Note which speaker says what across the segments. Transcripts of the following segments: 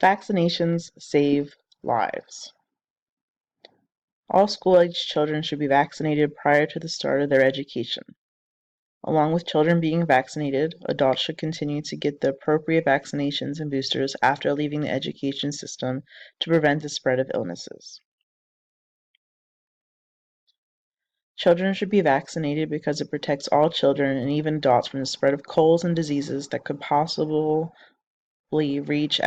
Speaker 1: Vaccinations save lives. All school-aged children should be vaccinated prior to the start of their education. Along with children being vaccinated, adults should continue to get the appropriate vaccinations and boosters after leaving the education system to prevent the spread of illnesses. Children should be vaccinated because it protects all children and even adults from the spread of colds and diseases that could possibly reach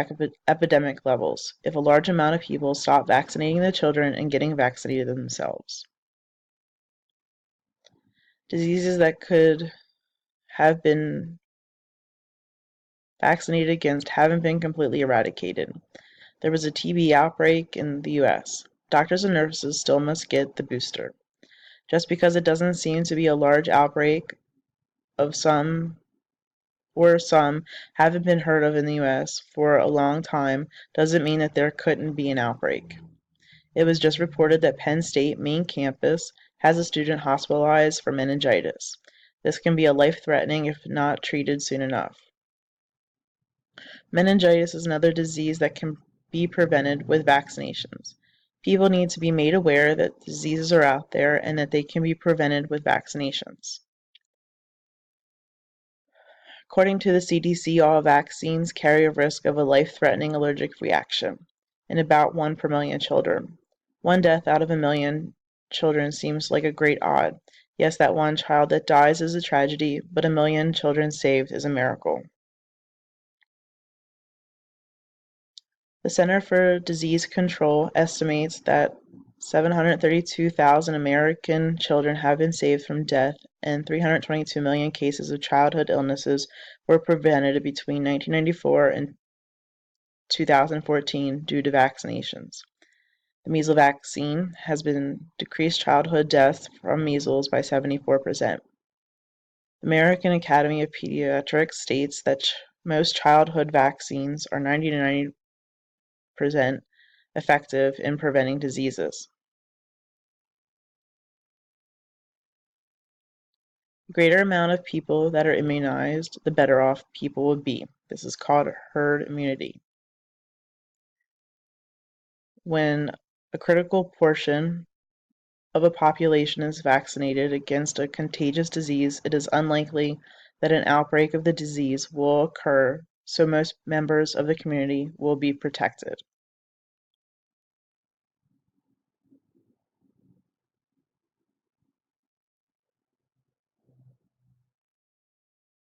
Speaker 1: epidemic levels if a large amount of people stop vaccinating the children and getting vaccinated themselves. Diseases that could have been vaccinated against haven't been completely eradicated. There was a TB outbreak in the US. Doctors and nurses still must get the booster. Just because it doesn't seem to be a large outbreak of some haven't been heard of in the US for a long time doesn't mean that there couldn't be an outbreak. It was just reported that Penn State main campus has a student hospitalized for meningitis. This can be a life-threatening if not treated soon enough. Meningitis is another disease that can be prevented with vaccinations. People need to be made aware that diseases are out there and that they can be prevented with vaccinations. According to the CDC, all vaccines carry a risk of a life-threatening allergic reaction in about 1 per million children. 1 death out of a million children seems like a great odd. Yes, that one child that dies is a tragedy, but a million children saved is a miracle. The Center for Disease Control estimates that 732,000 American children have been saved from death, and 322 million cases of childhood illnesses were prevented between 1994 and 2014 due to vaccinations. The measles vaccine has been decreased childhood deaths from measles by 74%. The American Academy of Pediatrics states that most childhood vaccines are 90 to 90% effective in preventing diseases. The greater amount of people that are immunized, the better off people would be. This is called herd immunity. When a critical portion of a population is vaccinated against a contagious disease, it is unlikely that an outbreak of the disease will occur, so most members of the community will be protected.